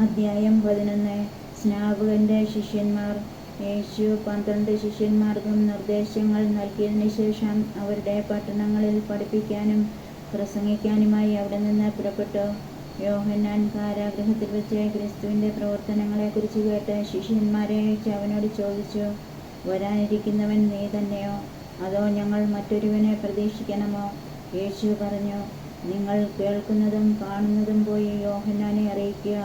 അധ്യായം 11. സ്നാപകന്റെ ശിഷ്യന്മാർ. യേശു 12 ശിഷ്യന്മാർക്കും നിർദ്ദേശങ്ങൾ നൽകിയതിനു ശേഷം അവരുടെ പട്ടണങ്ങളിൽ പഠിപ്പിക്കാനും പ്രസംഗിക്കാനുമായി അവിടെ നിന്ന് പുറപ്പെട്ടു. യോഹന്നാൻ കാരാഗൃഹത്തിൽ വെച്ച് ക്രിസ്തുവിന്റെ പ്രവർത്തനങ്ങളെക്കുറിച്ച് കേട്ട് ശിഷ്യന്മാരെ അയച്ച് അവനോട് ചോദിച്ചു, വരാനിരിക്കുന്നവൻ നീ തന്നെയോ, അതോ ഞങ്ങൾ മറ്റൊരുവനെ പ്രതീക്ഷിക്കണമോ? യേശു പറഞ്ഞു, നിങ്ങൾ കേൾക്കുന്നതും കാണുന്നതും പോയി യോഹന്നാനെ അറിയിക്കുക.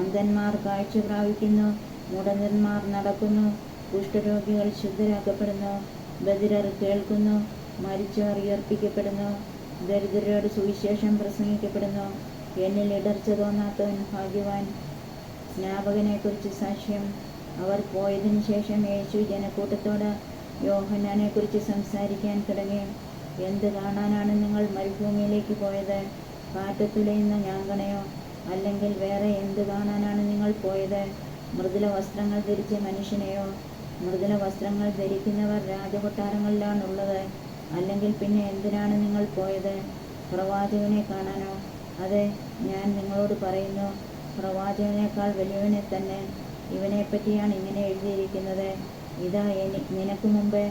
അന്ധന്മാർ കാഴ്ച പ്രാപിക്കുന്നു, മുടന്തന്മാർ നടക്കുന്നു, കുഷ്ഠരോഗികൾ ശുദ്ധരാക്കപ്പെടുന്നു, ബധിരർ കേൾക്കുന്നു, മരിച്ചവർ ഉയർപ്പിക്കപ്പെടുന്നു, ദരിദ്രരോട് സുവിശേഷം പ്രസംഗിക്കപ്പെടുന്നു. എന്നിൽ ഇടർച്ച തോന്നാത്തവൻ ഭാഗ്യവാൻ. സ്നാപകനെക്കുറിച്ച് സാക്ഷ്യം. അവർ പോയതിനു ശേഷം യേശു ജനക്കൂട്ടത്തോട് യോഹന്നാനെക്കുറിച്ച് സംസാരിക്കാൻ തുടങ്ങി. എന്ത് കാണാനാണ് നിങ്ങൾ മരുഭൂമിയിലേക്ക് പോയത്? കാറ്റത്തുലയുന്ന ഞാങ്ങണയോ? അല്ലെങ്കിൽ വേറെ എന്ത് കാണാനാണ് നിങ്ങൾ പോയത്? മൃദുല വസ്ത്രങ്ങൾ ധരിച്ച മനുഷ്യനെയോ? മൃദുല വസ്ത്രങ്ങൾ ധരിക്കുന്നവർ രാജകൊട്ടാരങ്ങളിലാണുള്ളത്. അല്ലെങ്കിൽ പിന്നെ എന്തിനാണ് നിങ്ങൾ പോയത്? പ്രവാചകനെ കാണാനോ? അതെ, ഞാൻ നിങ്ങളോട് പറയുന്നു, പ്രവാചകനേക്കാൾ വലിയവനെ തന്നെ. ഇവനെപ്പറ്റിയാണ് ഇങ്ങനെ എഴുതിയിരിക്കുന്നത്, ഇതാ നിനക്ക് മുമ്പേ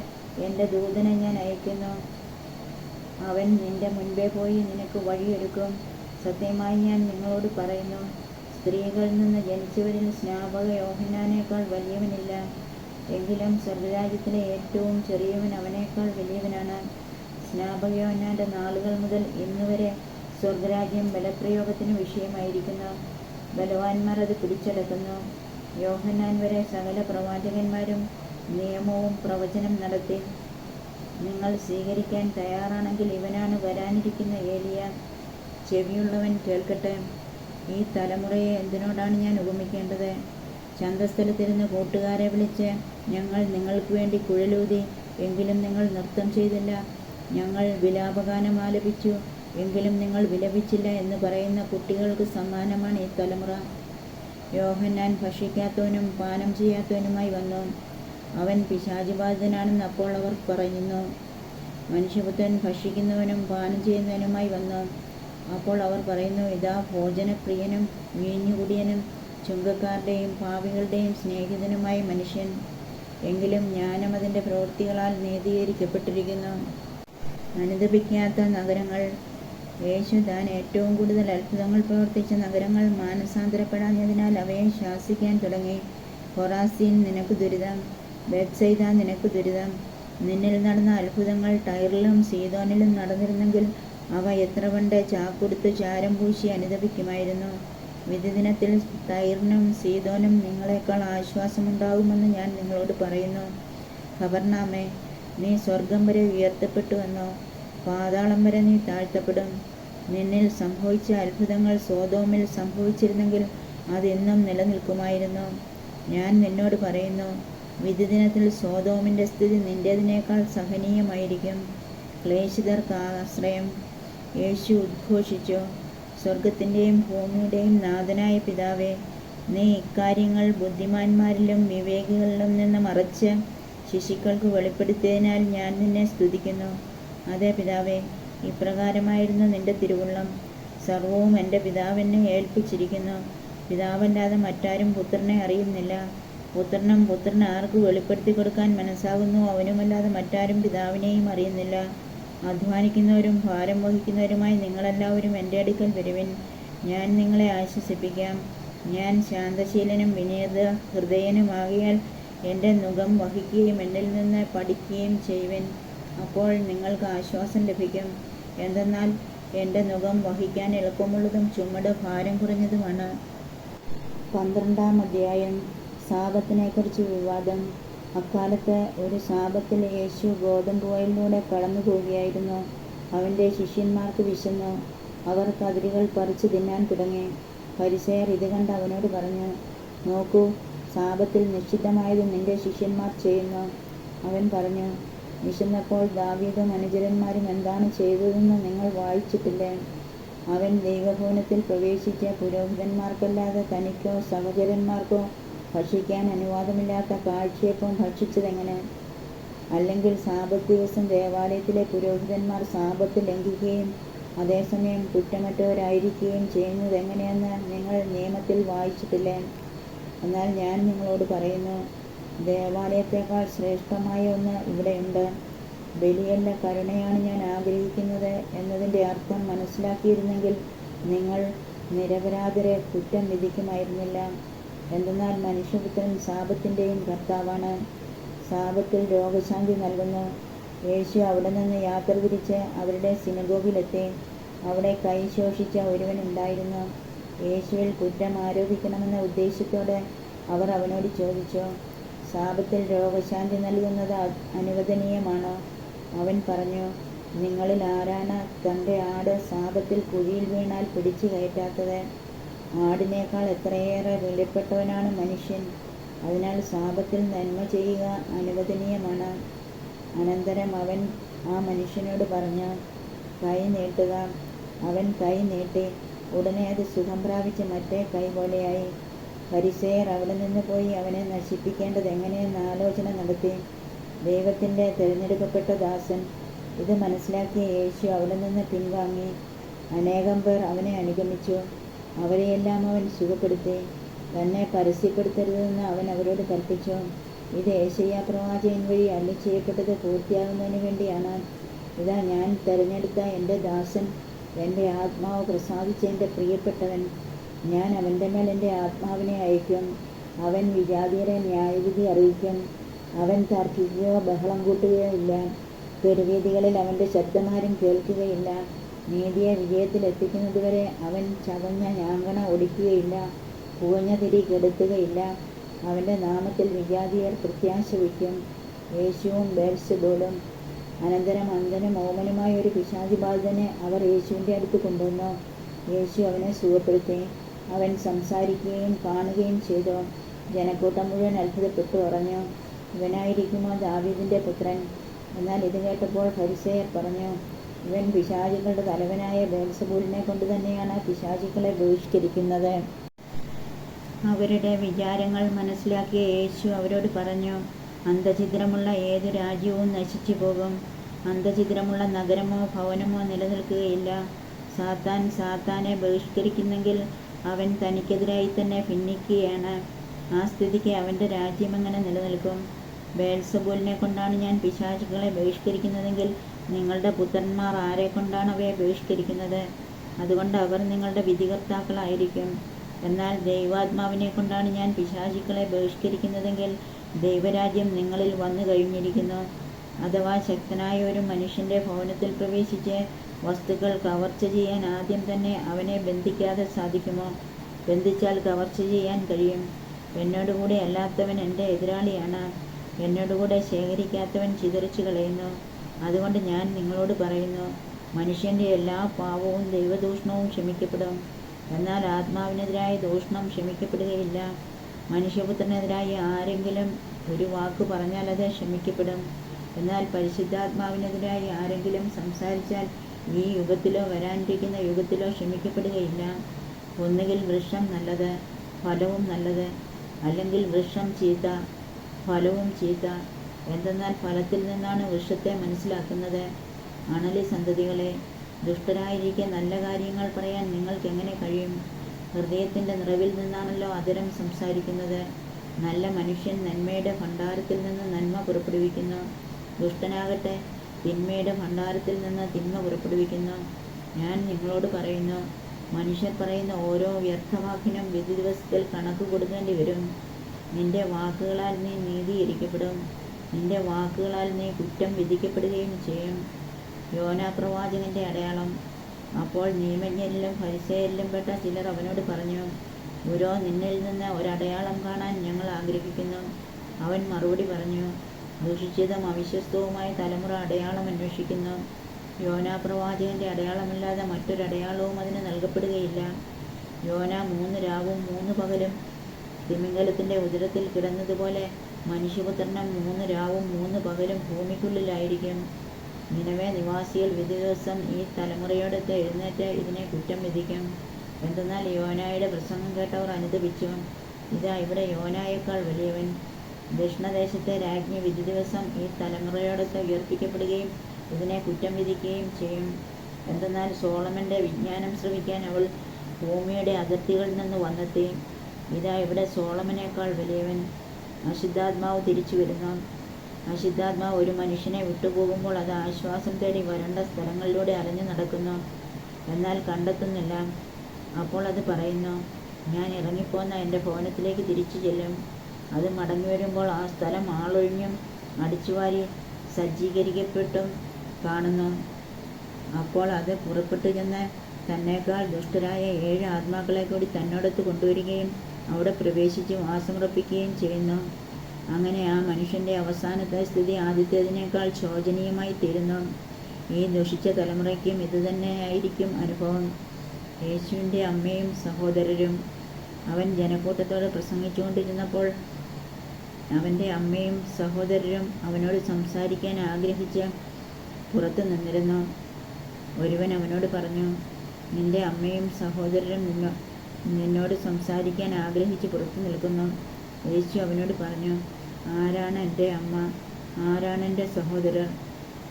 എൻ്റെ ദൂതനെ ഞാൻ അയക്കുന്നു. അവൻ നിന്റെ മുൻപേ പോയി നിനക്ക് വഴിയൊരുക്കും. സത്യമായി ഞാൻ നിങ്ങളോട് പറയുന്നു, സ്ത്രീകളിൽ നിന്ന് ജനിച്ചവരിൽ സ്നാപക യോഹന്നാനേക്കാൾ വലിയവനില്ല. എങ്കിലും സ്വർഗ്ഗരാജ്യത്തിലെ ഏറ്റവും ചെറിയവൻ അവനേക്കാൾ വലിയവനാണ്. സ്നാപക യോഹന്നാന്റെ നാളുകൾ മുതൽ ഇന്നുവരെ സ്വർഗ്ഗരാജ്യം ബലപ്രയോഗത്തിന് വിഷയമായിരിക്കുന്നു. ബലവാന്മാർ അത് പിടിച്ചടക്കുന്നു. യോഹന്നാൻ വരെ സകല പ്രവാചകന്മാരും നിയമവും പ്രവചനം നടത്തി. നിങ്ങൾ സ്വീകരിക്കാൻ തയ്യാറാണെങ്കിൽ ഇവനാണ് വരാനിരിക്കുന്ന ഏലിയ. ചെവിയുള്ളവൻ കേൾക്കട്ടെ. ഈ തലമുറയെ എന്തിനോടാണ് ഞാൻ ഉപമിക്കേണ്ടത്? ചന്തസ്ഥലത്തിരുന്ന് കൂട്ടുകാരെ വിളിച്ച്, ഞങ്ങൾ നിങ്ങൾക്ക് വേണ്ടി കുഴലൂതി, എങ്കിലും നിങ്ങൾ നൃത്തം ചെയ്തില്ല. ഞങ്ങൾ വിലാപഗാനം ആലപിച്ചു, എങ്കിലും നിങ്ങൾ വിലപിച്ചില്ല എന്ന് പറയുന്ന കുട്ടികൾക്ക് സമാനമാണ് ഈ തലമുറ. യോഹന്നാൻ ഭക്ഷിക്കാത്തവനും പാനം ചെയ്യാത്തവനുമായി വന്നു. അവൻ പിശാചുബാധിതനാണെന്ന് അപ്പോൾ അവർ പറയുന്നു. മനുഷ്യപുത്രൻ ഭക്ഷിക്കുന്നവനും പാനം ചെയ്യുന്നവനുമായി വന്നു. അപ്പോൾ അവർ പറയുന്നു, ഇതാ ഭോജനപ്രിയനും വീഞ്ഞുകുടിയനും ചുങ്കക്കാരുടെയും പാപികളുടെയും സ്നേഹിതനുമായ മനുഷ്യൻ. എങ്കിലും ജ്ഞാനം അതിൻ്റെ പ്രവൃത്തികളാൽ നീതീകരിക്കപ്പെട്ടിരിക്കുന്നു. അനുതപിക്കാത്ത നഗരങ്ങൾ. യേശു താൻ ഏറ്റവും കൂടുതൽ അത്ഭുതങ്ങൾ പ്രവർത്തിച്ച നഗരങ്ങൾ മാനസാന്തരപ്പെടാഞ്ഞതിനാൽ അവയെ ശാസിക്കാൻ തുടങ്ങി. കൊറാസീൻ, നിനക്ക് ദുരിതം! ബേത്സയിദ, നിനക്ക് ദുരിതം! നിന്നിൽ നടന്ന അത്ഭുതങ്ങൾ ടൈറിലും സീദോനിലും നടന്നിരുന്നെങ്കിൽ അവ എത്ര പണ്ട് ചാക്കുടുത്ത് ചാരം പൂശി അനുതപിക്കുമായിരുന്നു. വിധിദിനത്തിൽ ടൈറിനും സീദോനും നിങ്ങളെക്കാൾ ആശ്വാസമുണ്ടാകുമെന്ന് ഞാൻ നിങ്ങളോട് പറയുന്നു. കഫർനാമേ, നീ സ്വർഗം വരെ ഉയർത്തപ്പെട്ടുവെന്നോ? പാതാളം വരെ നീ താഴ്ത്തപ്പെടും. നിന്നിൽ സംഭവിച്ച അത്ഭുതങ്ങൾ സോദോമിൽ സംഭവിച്ചിരുന്നെങ്കിൽ അതെന്നും നിലനിൽക്കുമായിരുന്നു. ഞാൻ നിന്നോട് പറയുന്നു, വിധിദിനത്തിൽ സോദോമിൻ്റെ സ്ഥിതി നിന്റേതിനേക്കാൾ സഹനീയമായിരിക്കും. ക്ലേശിതർക്ക് ആശ്രയം. യേശു ഉദ്ഘോഷിച്ചു, സ്വർഗത്തിൻ്റെയും ഭൂമിയുടെയും നാഥനായ പിതാവേ, നീ ഇക്കാര്യങ്ങൾ ബുദ്ധിമാന്മാരിലും വിവേകികളിലും നിന്ന് മറച്ച് ശിശുക്കൾക്ക് വെളിപ്പെടുത്തിയതിനാൽ ഞാൻ നിന്നെ സ്തുതിക്കുന്നു. അതെ പിതാവേ, ഇപ്രകാരമായിരുന്നു നിന്റെ തിരുവുള്ളം. സർവവും എൻ്റെ പിതാവിനെ ഏൽപ്പിച്ചിരിക്കുന്നു. പിതാവല്ലാതെ മറ്റാരും പുത്രനെ അറിയുന്നില്ല. പുത്രനും പുത്രന് ആർക്ക് വെളിപ്പെടുത്തി കൊടുക്കാൻ മനസ്സാകുന്നു അവനുമല്ലാതെ മറ്റാരും പിതാവിനെയും അറിയുന്നില്ല. അധ്വാനിക്കുന്നവരും ഭാരം വഹിക്കുന്നവരുമായി നിങ്ങളെല്ലാവരും എൻ്റെ അടുക്കൽ വരുവിൻ, ഞാൻ നിങ്ങളെ ആശ്വസിപ്പിക്കാം. ഞാൻ ശാന്തശീലനും വിനീത ഹൃദയനുമാകിയാൽ എൻ്റെ നുകം വഹിക്കുകയും എന്നിൽ നിന്ന് പഠിക്കുകയും ചെയ്യുവിൻ. അപ്പോൾ നിങ്ങൾക്ക് ആശ്വാസം ലഭിക്കും. എന്തെന്നാൽ എൻ്റെ നുകം വഹിക്കാൻ എളുപ്പമുള്ളതും ചുമട് ഭാരം കുറഞ്ഞതുമാണ്. 12-ാം അധ്യായം. സാപത്തിനെക്കുറിച്ച് വിവാദം. അക്കാലത്ത് ഒരു സാപത്തിൽ യേശു ഗോതമ്പ് വയലിലൂടെ കടന്നു പോവുകയായിരുന്നു. അവൻ്റെ ശിഷ്യന്മാർക്ക് വിശന്നു. അവർ കതിരുകൾ പറിച്ചു തിന്നാൻ തുടങ്ങി. ഫരിസേയർ ഇത് കണ്ട് അവനോട് പറഞ്ഞു, നോക്കൂ, സാപത്തിൽ നിഷിദ്ധമായത് നിന്റെ ശിഷ്യന്മാർ ചെയ്യുന്നു. അവൻ പറഞ്ഞു, വിശന്നപ്പോൾ ദാവീദും അനുചരന്മാരും എന്താണ് ചെയ്തതെന്ന് നിങ്ങൾ വായിച്ചിട്ടില്ലേ? അവൻ ദൈവഭവനത്തിൽ പ്രവേശിച്ച പുരോഹിതന്മാർക്കല്ലാതെ തനിക്കോ സഹചരന്മാർക്കോ ഭക്ഷിക്കാൻ അനുവാദമില്ലാത്ത കാഴ്ചയപ്പം ഭക്ഷിച്ചതെങ്ങനെ? അല്ലെങ്കിൽ സാബത്ത് ദിവസം ദേവാലയത്തിലെ പുരോഹിതന്മാർ സാബത്ത് ലംഘിക്കുകയും അതേസമയം കുറ്റമറ്റവരായിരിക്കുകയും ചെയ്യുന്നത് എങ്ങനെയെന്ന് നിങ്ങൾ നിയമത്തിൽ വായിച്ചിട്ടില്ലേ? എന്നാൽ ഞാൻ നിങ്ങളോട് പറയുന്നു, ദേവാലയത്തേക്കാൾ ശ്രേഷ്ഠമായ ഒന്ന് ഇവിടെയുണ്ട്. ബലിയല്ല, കരുണയാണ് ഞാൻ ആഗ്രഹിക്കുന്നത് എന്നതിൻ്റെ അർത്ഥം മനസ്സിലാക്കിയിരുന്നെങ്കിൽ നിങ്ങൾ നിരപരാധരെ കുറ്റം വിധിക്കുമായിരുന്നില്ല. എന്തെന്നാൽ മനുഷ്യപുത്രൻ സാപത്തിൻ്റെയും കർത്താവാണ്. സാപത്തിൽ രോഗശാന്തി നൽകുന്നു. യേശു അവിടെ നിന്ന് യാത്ര തിരിച്ച് അവരുടെ സിനഗോഗിലെത്തി. അവിടെ കൈ ശോഷിച്ച ഒരുവനുണ്ടായിരുന്നു. യേശുവിൽ കുറ്റം ആരോപിക്കണമെന്ന ഉദ്ദേശ്യത്തോടെ അവർ അവനോട് ചോദിച്ചു, സാപത്തിൽ രോഗശാന്തി നൽകുന്നത് അനുവദനീയമാണോ? അവൻ പറഞ്ഞു, നിങ്ങളിൽ ആരാണ് തൻ്റെ ആട് സാപത്തിൽ കുഴിയിൽ വീണാൽ പിടിച്ചു കയറ്റാത്തത്? ആടിനേക്കാൾ എത്രയേറെ വിലപ്പെട്ടവനാണ് മനുഷ്യൻ. അതിനാൽ സാപത്തിൽ നന്മ ചെയ്യുക അനുവദനീയമാണ്. അനന്തരം അവൻ ആ മനുഷ്യനോട് പറഞ്ഞു, കൈ നീട്ടുക. അവൻ കൈ നീട്ടി. ഉടനെ അത് സുഖം പ്രാപിച്ച് മറ്റേ കൈ പോലെയായി. ഫരിസേയർ അവിടെ നിന്ന് പോയി അവനെ നശിപ്പിക്കേണ്ടത് എങ്ങനെയെന്ന് ആലോചന നടത്തി. ദൈവത്തിൻ്റെ തിരഞ്ഞെടുക്കപ്പെട്ട ദാസൻ. ഇത് മനസ്സിലാക്കിയ യേശു അവിടെ നിന്ന് പിൻവാങ്ങി. അനേകം പേർ അവനെ അനുഗമിച്ചു. അവരെയെല്ലാം അവൻ സുഖപ്പെടുത്തി. തന്നെ പരസ്യപ്പെടുത്തരുതെന്ന് അവൻ അവരോട് കൽപ്പിച്ചു. ഇത് യെശയ്യാ പ്രവാചകൻ വഴി അരുളിച്ചെയ്യപ്പെട്ടത് പൂർത്തിയാകുന്നതിന് വേണ്ടിയാണ്. ഇതാ, ഞാൻ തിരഞ്ഞെടുത്ത എൻ്റെ ദാസൻ, എൻ്റെ ആത്മാവ് പ്രസാദിച്ച എൻ്റെ പ്രിയപ്പെട്ടവൻ. ഞാൻ അവൻ്റെ മേൽ എൻ്റെ ആത്മാവിനെ അയക്കും. അവൻ വിജാതിയരെ ന്യായവിധി അറിയിക്കും. അവൻ തർക്കിക്കുകയോ ബഹളം കൂട്ടുകയോ ഇല്ല. തെരുവീഥികളിൽ അവൻ്റെ ശബ്ദമാരും കേൾക്കുകയില്ല. നീതിയെ വിജയത്തിലെത്തിക്കുന്നതുവരെ അവൻ ചതഞ്ഞ ഞാങ്ങണ ഒടിക്കുകയില്ല, പുകഞ്ഞ തിരി കെടുത്തുകയില്ല. അവൻ്റെ നാമത്തിൽ വിജാതിയർ പ്രത്യാശ വയ്ക്കും. യേശുവും ബേൽസെബൂലും. അനന്തരം അന്ധനും ഓമനുമായ ഒരു പിശാചുബാധിതനെ അവർ യേശുവിൻ്റെ അടുത്ത് കൊണ്ടുവന്നു. യേശു അവനെ സുഖപ്പെടുത്തി. അവൻ സംസാരിക്കുകയും കാണുകയും ചെയ്തു. ജനക്കൂട്ടം മുഴുവൻ അത്ഭുതപ്പെട്ടു പറഞ്ഞു, ഇവനായിരിക്കുമോ ദാവീദിൻ്റെ പുത്രൻ? എന്നാൽ ഇത് കേട്ടപ്പോൾ ഫരിസേയർ പറഞ്ഞു, ഇവൻ പിശാചുക്കളുടെ തലവനായ ബേൽസെബൂലിനെ കൊണ്ട് തന്നെയാണ് പിശാചുക്കളെ ബഹിഷ്കരിക്കുന്നത്. അവരുടെ വിചാരങ്ങൾ മനസ്സിലാക്കിയ യേശു അവരോട് പറഞ്ഞു, അന്തഛിദ്രമുള്ള ഏതു രാജ്യവും നശിച്ചു പോകും. അന്തഛിദ്രമുള്ള നഗരമോ ഭവനമോ നിലനിൽക്കുകയില്ല. സാത്താൻ സാത്താനെ ബഹിഷ്കരിക്കുന്നെങ്കിൽ അവൻ തനിക്കെതിരായി തന്നെ ഭിന്നിക്കുകയാണ്. ആ സ്ഥിതിക്ക് അവൻ്റെ രാജ്യം എങ്ങനെ നിലനിൽക്കും? ബേൽസെബൂലിനെ കൊണ്ടാണ് ഞാൻ പിശാചുക്കളെ ബഹിഷ്കരിക്കുന്നതെങ്കിൽ നിങ്ങളുടെ പുത്രന്മാർ ആരെ കൊണ്ടാണ് അവയെ ബഹിഷ്കരിക്കുന്നത്? അതുകൊണ്ട് അവർ നിങ്ങളുടെ വിധികർത്താക്കളായിരിക്കും. എന്നാൽ ദൈവാത്മാവിനെ കൊണ്ടാണ് ഞാൻ പിശാചുക്കളെ ബഹിഷ്കരിക്കുന്നതെങ്കിൽ ദൈവരാജ്യം നിങ്ങളിൽ വന്നു കഴിഞ്ഞിരിക്കുന്നു. അഥവാ ശക്തനായ ഒരു മനുഷ്യൻ്റെ ഭവനത്തിൽ പ്രവേശിച്ച് വസ്തുക്കൾ കവർച്ച ചെയ്യാൻ ആദ്യം തന്നെ അവനെ ബന്ധിക്കാതെ സാധിക്കുമോ? ബന്ധിച്ചാൽ കവർച്ച ചെയ്യാൻ കഴിയും. എന്നോടുകൂടെ അല്ലാത്തവൻ എൻ്റെ എതിരാളിയാണ്. എന്നോടുകൂടെ ശേഖരിക്കാത്തവൻ ചിതറിച്ചു കളയുന്നു. അതുകൊണ്ട് ഞാൻ നിങ്ങളോട് പറയുന്നു, മനുഷ്യൻ്റെ എല്ലാ പാപവും ദൈവദൂഷണവും ക്ഷമിക്കപ്പെടും, എന്നാൽ ആത്മാവിനെതിരായ ദൂഷണം ക്ഷമിക്കപ്പെടുകയില്ല. മനുഷ്യപുത്രനെതിരായി ആരെങ്കിലും ഒരു വാക്ക് പറഞ്ഞാൽ അത് ക്ഷമിക്കപ്പെടും. എന്നാൽ പരിശുദ്ധാത്മാവിനെതിരായി ആരെങ്കിലും സംസാരിച്ചാൽ ഈ യുഗത്തിലോ വരാനിരിക്കുന്ന യുഗത്തിലോ ക്ഷമിക്കപ്പെടുകയില്ല. ഒന്നുകിൽ വൃക്ഷം നല്ലത്, ഫലവും നല്ലത്, അല്ലെങ്കിൽ വൃക്ഷം ചീത്ത, ഫലവും ചീത്ത. എന്തെന്നാൽ ഫലത്തിൽ നിന്നാണ് വൃക്ഷത്തെ മനസ്സിലാക്കുന്നത്. അണലി സന്തതികളെ, ദുഷ്ടരായിരിക്കെ നല്ല കാര്യങ്ങൾ പറയാൻ നിങ്ങൾക്ക് എങ്ങനെ കഴിയും? ഹൃദയത്തിൻ്റെ നിറവിൽ നിന്നാണല്ലോ അധരം സംസാരിക്കുന്നത്. നല്ല മനുഷ്യൻ നന്മയുടെ ഭണ്ഡാരത്തിൽ നിന്ന് നന്മ പുറപ്പെടുവിക്കുന്നു. ദുഷ്ടനാകട്ടെ തിന്മയുടെ ഭണ്ഡാരത്തിൽ നിന്ന് തിന്മ പുറപ്പെടുവിക്കുന്നു. ഞാൻ നിങ്ങളോട് പറയുന്നു, മനുഷ്യർ പറയുന്ന ഓരോ വ്യർത്ഥവാക്കിനും വിധി ദിവസത്തിൽ കണക്ക് കൊടുക്കേണ്ടി വരും. നിന്റെ വാക്കുകളാൽ നീ നീതീകരിക്കപ്പെടും, നിന്റെ വാക്കുകളാൽ നീ കുറ്റം വിധിക്കപ്പെടുകയും ചെയ്യും. യോനാ പ്രവാചകന്റെ അടയാളം. അപ്പോൾ നിയമജ്ഞരിലും ഫരിസേയരിലും പെട്ട ചിലർ അവനോട് പറഞ്ഞു, ഗുരോ, നിന്നിൽ നിന്ന് ഒരടയാളം കാണാൻ ഞങ്ങൾ ആഗ്രഹിക്കുന്നു. അവൻ മറുപടി പറഞ്ഞു, ദുഷിച്ചതും അവിശ്വസ്തവുമായ തലമുറ അടയാളം അന്വേഷിക്കുന്നു. യോനാ പ്രവാചകന്റെ അടയാളമില്ലാതെ മറ്റൊരടയാളവും അതിന് നൽകപ്പെടുകയില്ല. യോന 3 രാവും 3 പകലും തിമിംഗലത്തിൻ്റെ ഉദരത്തിൽ കിടന്നതുപോലെ മനുഷ്യപുത്രനും 3 രാവും 3 പകലും ഭൂമിക്കുള്ളിലായിരിക്കും. നിനവേ നിവാസികൾ വിധി ദിവസം ഈ തലമുറയോടൊത്ത് എഴുന്നേറ്റ് ഇതിനെ കുറ്റം വിധിക്കും. എന്തെന്നാൽ യോനായുടെ പ്രസംഗം കേട്ടവർ അനുതപിച്ചു. ഇതാ, ഇവിടെ യോനായേക്കാൾ വലിയവൻ. ദക്ഷിണദേശത്തെ രാജ്ഞി വിധി ദിവസം ഈ തലമുറയോടൊത്ത് ഉയർപ്പിക്കപ്പെടുകയും ഇതിനെ കുറ്റം വിധിക്കുകയും ചെയ്യും. എന്തെന്നാൽ സോളമന്റെ വിജ്ഞാനം ശ്രവിക്കാൻ അവൾ ഭൂമിയുടെ അതിർത്തികളിൽ നിന്ന് വന്നെത്തി. ഇതാ ഇവിടെ സോളമനേക്കാൾ വലിയവൻ. അശുദ്ധാത്മാവ് തിരിച്ചു വരുന്നു. അശുദ്ധാത്മാവ് ഒരു മനുഷ്യനെ വിട്ടുപോകുമ്പോൾ അത് ആശ്വാസം തേടി വരണ്ട സ്ഥലങ്ങളിലൂടെ അലഞ്ഞു നടക്കുന്നു, എന്നാൽ കണ്ടെത്തുന്നില്ല. അപ്പോൾ അത് പറയുന്നു, ഞാൻ ഇറങ്ങിപ്പോന്ന എൻ്റെ ഭവനത്തിലേക്ക് തിരിച്ചു ചെല്ലും. അത് മടങ്ങി വരുമ്പോൾ ആ സ്ഥലം ആളൊഴിഞ്ഞും അടിച്ചുവാരി സജ്ജീകരിക്കപ്പെട്ടും കാണുന്നു. അപ്പോൾ അത് പുറപ്പെട്ടു ചെന്ന് തന്നേക്കാൾ ദുഷ്ടരായ 7 ആത്മാക്കളെ കൂടി തന്നോടൊത്ത് കൊണ്ടുവരികയും അവിടെ പ്രവേശിച്ച് വാസമുറപ്പിക്കുകയും ചെയ്യുന്നു. അങ്ങനെ ആ മനുഷ്യൻ്റെ അവസാനത്തെ സ്ഥിതി ആദ്യത്തേതിനേക്കാൾ ശോചനീയമായി തീരുന്നു. ഈ ദുഷിച്ച തലമുറയ്ക്കും ഇതുതന്നെയായിരിക്കും അനുഭവം. യേശുവിൻ്റെ അമ്മയും സഹോദരരും. അവൻ ജനക്കൂട്ടത്തോട് പ്രസംഗിച്ചുകൊണ്ടിരുന്നപ്പോൾ അവൻ്റെ അമ്മയും സഹോദരരും അവനോട് സംസാരിക്കാൻ ആഗ്രഹിച്ച് പുറത്തു നിന്നിരുന്നു. ഒരുവൻ അവനോട് പറഞ്ഞു, നിന്റെ അമ്മയും സഹോദരരും നിന്നോട് സംസാരിക്കാൻ ആഗ്രഹിച്ച് പുറത്തു നിൽക്കുന്നു. യേശു അവനോട് പറഞ്ഞു, ആരാണ് എൻ്റെ അമ്മ, ആരാണ് എൻ്റെ സഹോദരർ?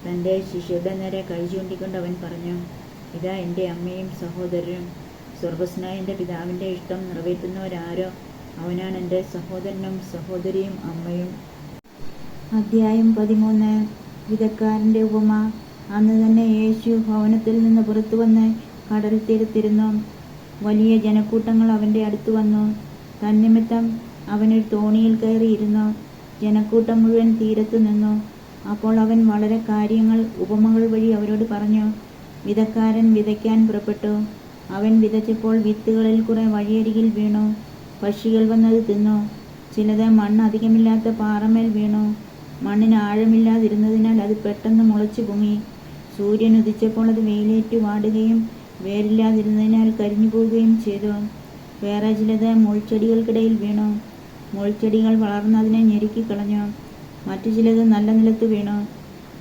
തൻ്റെ ശിഷ്യരുടെ നേരെ കൈ ചൂണ്ടിക്കൊണ്ട് അവൻ പറഞ്ഞു, ഇതാ എൻ്റെ അമ്മയും സഹോദരരും. സ്വർഗസ്നായ എൻ്റെ പിതാവിൻ്റെ ഇഷ്ടം നിറവേറ്റുന്നവരാരോ അവനാണ് എൻ്റെ സഹോദരനും സഹോദരിയും അമ്മയും. അധ്യായം 13. വിതക്കാരൻ്റെ ഉപമ. അന്ന് തന്നെ യേശു ഭവനത്തിൽ നിന്ന് പുറത്തു വന്ന് കടൽ തീരത്തിരുന്നു. വലിയ ജനക്കൂട്ടങ്ങൾ അവൻ്റെ അടുത്ത് വന്നു. തന്നിമിത്തം അവനൊരു തോണിയിൽ കയറിയിരുന്നു. ജനക്കൂട്ടം മുഴുവൻ തീരത്ത് നിന്നു. അപ്പോൾ അവൻ വളരെ കാര്യങ്ങൾ ഉപമകൾ വഴി അവരോട് പറഞ്ഞു. വിതക്കാരൻ വിതയ്ക്കാൻ പുറപ്പെട്ടു. അവൻ വിതച്ചപ്പോൾ വിത്തുകളിൽ കുറെ വഴിയരികിൽ വീണു. പക്ഷികൾ വന്നത് തിന്നു. ചിലത് മണ്ണ് അധികമില്ലാത്ത പാറമേൽ വീണു. മണ്ണിന് ആഴമില്ലാതിരുന്നതിനാൽ അത് പെട്ടെന്ന് മുളച്ചു പൊങ്ങി. സൂര്യൻ ഉദിച്ചപ്പോൾ അത് വെയിലേറ്റു വാടുകയും വേരില്ലാതിരുന്നതിനാൽ കരിഞ്ഞു പോവുകയും ചെയ്തു. വേറെ ചിലത് മുൾച്ചെടികൾക്കിടയിൽ വീണു. മുൾച്ചെടികൾ വളർന്ന് അതിനെ ഞെരുക്കിക്കളഞ്ഞു. മറ്റു ചിലത് നല്ല നിലത്ത് വീണു.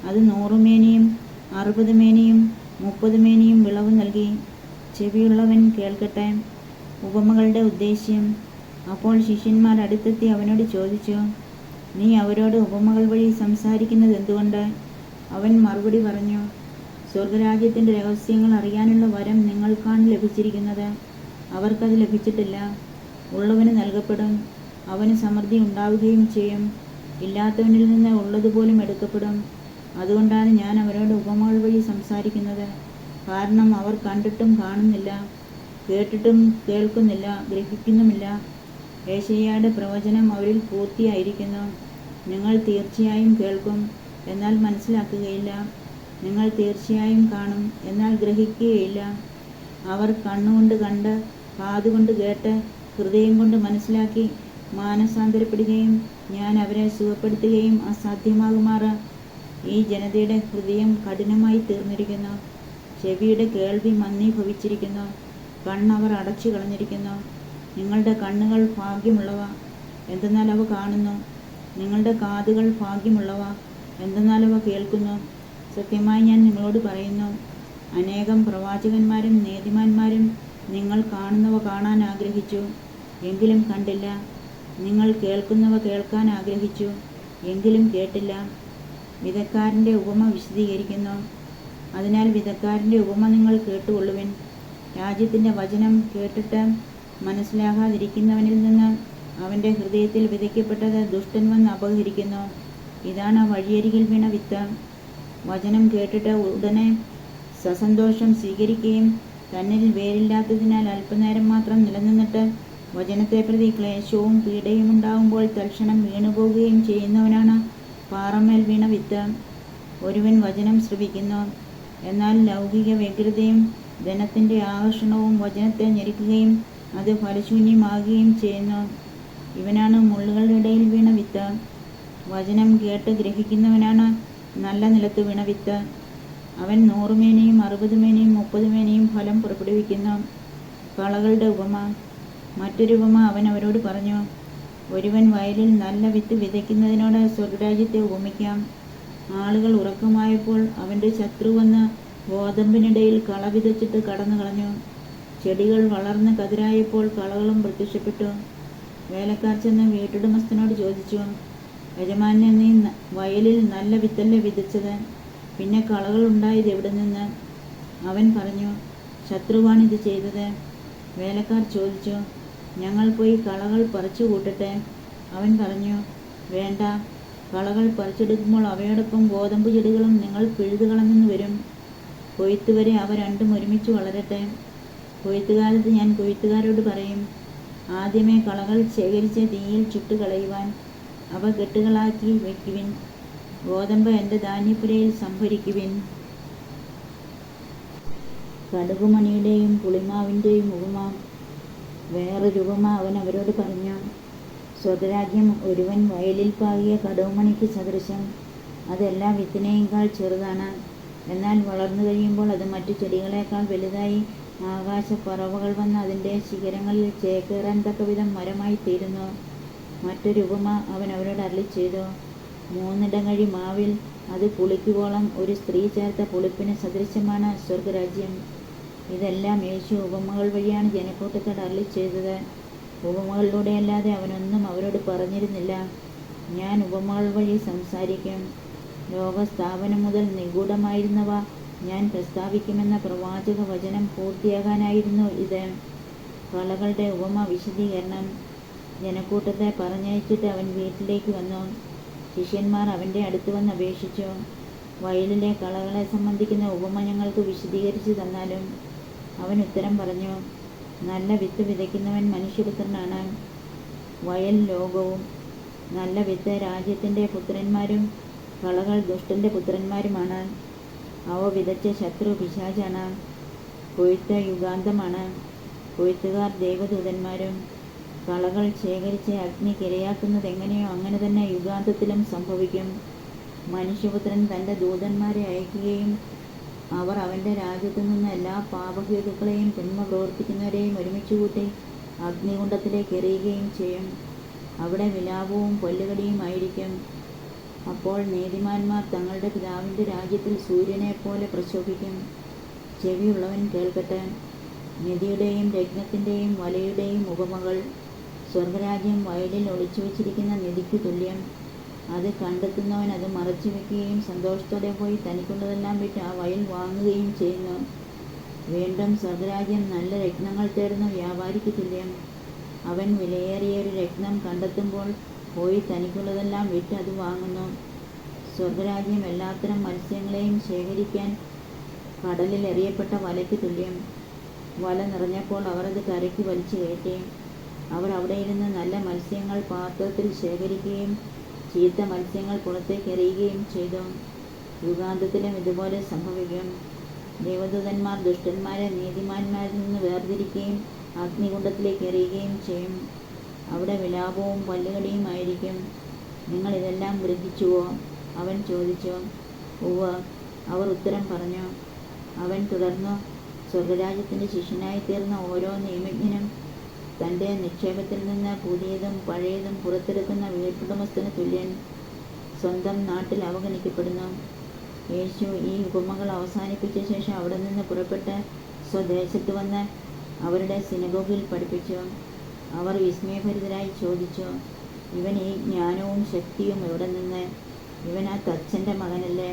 അത് 100 മേനിയും 60 മേനിയും 30 മേനിയും വിളവ് നൽകി. ചെവിയുള്ളവൻ കേൾക്കട്ടെ. ഉപമകളുടെ ഉദ്ദേശ്യം. അപ്പോൾ ശിഷ്യന്മാർ അടുത്തെത്തി അവനോട് ചോദിച്ചു, നീ അവരോട് ഉപമകൾ വഴി സംസാരിക്കുന്നത് എന്തുകൊണ്ട്? അവൻ മറുപടി പറഞ്ഞു, സ്വർഗരാജ്യത്തിൻ്റെ രഹസ്യങ്ങൾ അറിയാനുള്ള വരം നിങ്ങൾക്കാണ് ലഭിച്ചിരിക്കുന്നത്. അവർക്കത് ലഭിച്ചിട്ടില്ല. ഉള്ളവന് നൽകപ്പെടും, അവന് സമൃദ്ധി ഉണ്ടാവുകയും ചെയ്യും. ഇല്ലാത്തവനിൽ നിന്ന് ഉള്ളതുപോലും എടുക്കപ്പെടും. അതുകൊണ്ടാണ് ഞാൻ അവരോട് ഉപമകൾ വഴി സംസാരിക്കുന്നത്. കാരണം അവർ കണ്ടിട്ടും കാണുന്നില്ല, കേട്ടിട്ടും കേൾക്കുന്നില്ല, ഗ്രഹിക്കുന്നുമില്ല. യേശയ്യായുടെ പ്രവചനം അവരിൽ പൂർത്തിയായിരിക്കുന്നു. നിങ്ങൾ തീർച്ചയായും കേൾക്കും, എന്നാൽ മനസ്സിലാക്കുകയില്ല. നിങ്ങൾ തീർച്ചയായും കാണും, എന്നാൽ ഗ്രഹിക്കുകയില്ല. അവർ കണ്ണുകൊണ്ട് കണ്ട്, കാതുകൊണ്ട് കേട്ട്, ഹൃദയം കൊണ്ട് മനസ്സിലാക്കി മാനസാന്തരപ്പെടുകയും ഞാൻ അവരെ സുഖപ്പെടുത്തുകയും അസാധ്യമാകുമാറ് ഈ ജനതയുടെ ഹൃദയം കഠിനമായി തീർന്നിരിക്കുന്നു. ചെവിയുടെ കേൾവി മന്ദീഭവിച്ചിരിക്കുന്നു. കണ്ണവർ അടച്ചു കളഞ്ഞിരിക്കുന്നു. നിങ്ങളുടെ കണ്ണുകൾ ഭാഗ്യമുള്ളവ, എന്തെന്നാൽ അവ കാണുന്നു. നിങ്ങളുടെ കാതുകൾ ഭാഗ്യമുള്ളവ, എന്തെന്നാൽ അവ കേൾക്കുന്നു. സത്യമായി ഞാൻ നിങ്ങളോട് പറയുന്നു, അനേകം പ്രവാചകന്മാരും നീതിമാന്മാരും നിങ്ങൾ കാണുന്നവ കാണാൻ ആഗ്രഹിച്ചു, എങ്കിലും കണ്ടില്ല. നിങ്ങൾ കേൾക്കുന്നവ കേൾക്കാൻ ആഗ്രഹിച്ചു, എങ്കിലും കേട്ടില്ല. വിതക്കാരൻ്റെ ഉപമ വിശദീകരിക്കുന്നു. അതിനാൽ വിതക്കാരൻ്റെ ഉപമ നിങ്ങൾ കേട്ടുകൊള്ളുവിൻ. രാജ്യത്തിൻ്റെ വചനം കേട്ടിട്ട് മനസ്സിലാകാതിരിക്കുന്നവനിൽ നിന്ന് അവൻ്റെ ഹൃദയത്തിൽ വിതയ്ക്കപ്പെട്ടത് ദുഷ്ടൻ വന്ന് അപഹരിക്കുന്നു. ഇതാണ് വഴിയരികിൽ വീണ വിത്ത്. വചനം കേട്ടിട്ട് ഉടനെ സസന്തോഷം സ്വീകരിക്കുകയും തന്നിൽ വേരില്ലാത്തതിനാൽ അല്പനേരം മാത്രം നിലനിന്നിട്ട് വചനത്തെ പ്രതി ക്ലേശവും പീഡയും ഉണ്ടാകുമ്പോൾ തൽക്ഷണം വീണുപോകുകയും ചെയ്യുന്നവനാണ് പാറമേൽ വീണ വിത്ത്. ഒരുവൻ വചനം ശ്രവിക്കുന്നു, എന്നാൽ ലൗകിക വ്യഗ്രതയും ധനത്തിൻ്റെ ആകർഷണവും വചനത്തെ ഞെരുക്കുകയും അത് ഫലശൂന്യമാകുകയും ചെയ്യുന്നു. ഇവനാണ് മുള്ളുകളുടെ ഇടയിൽ വീണ വിത്ത്. വചനം കേട്ട് ഗ്രഹിക്കുന്നവനാണ് നല്ല നിലത്ത് വീണ വിത്ത്. അവൻ 100 മേനിയും 60 മേനിയും 30 മേനിയും ഫലം പുറപ്പെടുവിക്കുന്നു. കളകളുടെ ഉപമ. മറ്റൊരു ഉപമ അവൻ അവരോട് പറഞ്ഞു. ഒരുവൻ വയലിൽ നല്ല വിത്ത് വിതയ്ക്കുന്നതിനോട് സ്വർഗരാജ്യത്തെ ഉപമിക്കാം. ആളുകൾ ഉറക്കമായപ്പോൾ അവൻ്റെ ശത്രു വന്ന് ഗോതമ്പിനിടയിൽ കള വിതച്ചിട്ട് കടന്നു കളഞ്ഞു. ചെടികൾ വളർന്ന് കതിരായപ്പോൾ കളകളും പ്രത്യക്ഷപ്പെട്ടു. വേലക്കാർ ചെന്ന് വീട്ടുടമസ്ഥനോട് ചോദിച്ചു, യജമാനെ, നീ വയലിൽ നല്ല വിത്തല്ലേ വിതച്ചത്? പിന്നെ കളകൾ ഉണ്ടായത് എവിടെ നിന്ന്? അവൻ പറഞ്ഞു, ശത്രുവാണിത് ചെയ്തത്. വേലക്കാർ ചോദിച്ചു, ഞങ്ങൾ പോയി കളകൾ പറിച്ചു കൂട്ടട്ടെ? അവൻ പറഞ്ഞു, വേണ്ട. കളകൾ പറിച്ചെടുക്കുമ്പോൾ അവയോടൊപ്പം ഗോതമ്പ് ചെടികളും നിങ്ങൾ പിഴുതുകളഞ്ഞെന്ന് വരും. കൊയ്ത്തുവരെ അവ രണ്ടും ഒരുമിച്ച് വളരട്ടെ. കൊയ്ത്തുകാലത്ത് ഞാൻ കൊയ്ത്തുകാരോട് പറയും, ആദ്യമേ കളകൾ ശേഖരിച്ച് തീയിൽ ചുട്ടുകളയുവാൻ അവ കെട്ടുകളാക്കി വയ്ക്കുവിൻ. ഗോതമ്പ് എൻ്റെ ധാന്യപ്പുരയിൽ സംഭരിക്കുവിൻ. കടുകുമണിയുടെയും പുളിമാവിൻ്റെയും ഉപമ. വേറൊരുപമ അവൻ അവരോട് പറഞ്ഞു, സ്വർഗരാജ്യം ഒരുവൻ വയലിൽ പാകിയ കടുകുമണിക്ക് സദൃശം. അതെല്ലാ വിത്തിനേക്കാൾ ചെറുതാണ്. എന്നാൽ വളർന്നു കഴിയുമ്പോൾ അത് മറ്റു ചെടികളേക്കാൾ വലുതായി ആകാശപ്പറവകൾ വന്ന് അതിൻ്റെ ശിഖരങ്ങളിൽ ചേക്കേറാൻ തക്കവിധം മരമായി തീരുന്നു. മറ്റൊരു ഉപമ അവൻ അവരോട് അരുളിച്ചെയ്തു, 3 ഇടങ്ങഴി മാവിൽ അത് പുളിക്കുവോളം ഒരു സ്ത്രീ ചേർത്ത പുളിപ്പിന് സദൃശമാണ് സ്വർഗരാജ്യം. ഇതെല്ലാം യേശു ഉപമകൾ വഴിയാണ് ജനക്കൂട്ടത്തോട് അരുളിച്ചെയ്തത്. ഉപമകളിലൂടെയല്ലാതെ അവനൊന്നും അവരോട് പറഞ്ഞിരുന്നില്ല. ഞാൻ ഉപമകൾ വഴി സംസാരിക്കും. ലോകസ്ഥാപനം മുതൽ നിഗൂഢമായിരുന്നവ ഞാൻ പ്രസ്താവിക്കുമെന്ന പ്രവാചക വചനം പൂർത്തിയാകാനായിരുന്നു ഇത്. കളകളുടെ ഉപമ വിശദീകരണം. ജനക്കൂട്ടത്തെ പറഞ്ഞയച്ചിട്ട് അവൻ വീട്ടിലേക്ക് വന്നു. ശിഷ്യന്മാർ അവൻ്റെ അടുത്ത് വന്ന് അപേക്ഷിച്ചു, വയലിലെ കളകളെ സംബന്ധിക്കുന്ന ഉപമ ഞങ്ങൾക്ക് വിശദീകരിച്ചു തന്നാലും. അവൻ ഉത്തരം പറഞ്ഞു, നല്ല വിത്ത് വിതയ്ക്കുന്നവൻ മനുഷ്യപുത്രനാണ്. വയൽ ലോകവും. നല്ല വിത്ത് രാജ്യത്തിൻ്റെ പുത്രന്മാരും കളകൾ ദുഷ്ടൻ്റെ പുത്രന്മാരുമാണ്. അവ വിതച്ച ശത്രു പിശാചാണ്. കൊയ്ത്ത് യുഗാന്തമാണ്. കൊയ്ത്തുകാർ ദൈവദൂതന്മാരും. കളകൾ ശേഖരിച്ച് അഗ്നിക്ക് ഇരയാക്കുന്നതെങ്ങനെയോ അങ്ങനെ തന്നെ യുഗാന്തത്തിലും സംഭവിക്കും. മനുഷ്യപുത്രൻ തൻ്റെ ദൂതന്മാരെ അയക്കുകയും അവർ അവൻ്റെ രാജ്യത്തു നിന്ന് എല്ലാ പാപഹേതുക്കളെയും തിന്മ പ്രവർത്തിക്കുന്നവരെയും ഒരുമിച്ച് കൂട്ടി അഗ്നികുണ്ഡത്തിലേക്ക് എറിയുകയും ചെയ്യും. അവിടെ വിലാപവും പല്ലുകടിയും ആയിരിക്കും. അപ്പോൾ നീതിമാന്മാർ തങ്ങളുടെ പിതാവിൻ്റെ രാജ്യത്തിൽ സൂര്യനെപ്പോലെ പ്രശോഭിക്കും. ചെവിയുള്ളവൻ കേൾക്കട്ടെ. നിധിയുടെയും രത്നത്തിൻ്റെയും വലയുടെയും ഉപമകൾ. സ്വർഗരാജ്യം വയലിൽ ഒളിച്ചു വച്ചിരിക്കുന്ന നിധിക്ക് തുല്യം. അത് കണ്ടെത്തുന്നവൻ അത് മറച്ചു വയ്ക്കുകയും സന്തോഷത്തോടെ പോയി തനിക്കുള്ളതെല്ലാം വിട്ട് ആ വയൽ വാങ്ങുകയും ചെയ്യുന്നു. വീണ്ടും സ്വർഗരാജ്യം നല്ല രത്നങ്ങൾ തേടുന്ന വ്യാപാരിക്ക് തുല്യം. അവൻ വിലയേറിയ ഒരു രത്നം കണ്ടെത്തുമ്പോൾ പോയി തനിക്കുള്ളതെല്ലാം വിറ്റ് അത് വാങ്ങുന്നു. സ്വർഗരാജ്യം എല്ലാത്തരം മത്സ്യങ്ങളെയും ശേഖരിക്കാൻ കടലിൽ എറിയപ്പെട്ട വലയ്ക്ക് തുല്യം. വല നിറഞ്ഞപ്പോൾ അവർ അത് കരയ്ക്ക് വലിച്ചു കയറ്റി. അവർ അവിടെ ഇരുന്ന് നല്ല മത്സ്യങ്ങൾ പാത്രത്തിൽ ശേഖരിക്കുകയും ചീത്ത മത്സ്യങ്ങൾ പുറത്തേക്ക് എറിയുകയും ചെയ്തു. യുഗാന്തത്തിലും ഇതുപോലെ സംഭവിക്കും. ദൈവദൂതന്മാർ ദുഷ്ടന്മാരെ നീതിമാന്മാരിൽ നിന്ന് വേർതിരിക്കുകയും അഗ്നികുണ്ഡത്തിലേക്ക് എറിയുകയും ചെയ്യും. അവിടെ വിലാപവും പല്ലുകടിയും ആയിരിക്കും. നിങ്ങൾ ഇതെല്ലാം ഗ്രഹിച്ചുവോ? അവൻ ചോദിച്ചു. ഉവ്വ്, അവർ ഉത്തരം പറഞ്ഞു. അവൻ തുടർന്നു, സ്വർഗരാജ്യത്തിൻ്റെ ശിഷ്യനായി തീർന്ന ഓരോ നിയമജ്ഞനും തൻ്റെ നിക്ഷേപത്തിൽ നിന്ന് പുതിയതും പഴയതും പുറത്തെടുക്കുന്ന വീട്ടുടമസ്ഥന് തുല്യൻ. സ്വന്തം നാട്ടിൽ അവഗണിക്കപ്പെടുന്നു. യേശു ഈ ഉപമകൾ അവസാനിപ്പിച്ച ശേഷം അവിടെ നിന്ന് പുറപ്പെട്ട് സ്വദേശത്ത് വന്ന് അവരുടെ സിനഗോഗിൽ പഠിപ്പിച്ചു. അവർ വിസ്മയഭരിതരായി ചോദിച്ചു, ഇവൻ ഈ ജ്ഞാനവും ശക്തിയും എവിടെ നിന്ന്? ഇവൻ ആ തച്ചൻ്റെ മകനല്ലേ?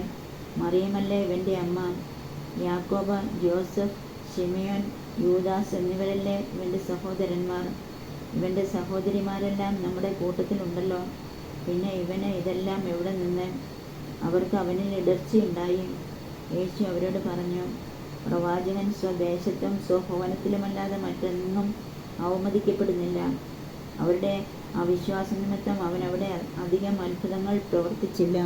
മറിയമല്ലേ ഇവൻ്റെ അമ്മ? യാക്കോബ്, ജോസഫ്, ശിമയോൻ, യൂദാസ് എന്നിവരല്ലേ ഇവൻ്റെ സഹോദരന്മാർ? ഇവൻ്റെ സഹോദരിമാരെല്ലാം നമ്മുടെ കൂട്ടത്തിലുണ്ടല്ലോ. പിന്നെ ഇവന് ഇതെല്ലാം എവിടെ നിന്ന്? അവർക്ക് അവനിൽ ഇടർച്ചയുണ്ടായി. യേശു അവരോട് പറഞ്ഞു, പ്രവാചകൻ സ്വദേശത്തും സ്വഭവനത്തിലുമല്ലാതെ മറ്റെങ്ങും അവമതിക്കപ്പെടുന്നില്ല. അവരുടെ അവിശ്വാസ നിമിത്തം അവൻ അവിടെ അധികം അത്ഭുതങ്ങൾ പ്രവർത്തിച്ചില്ല.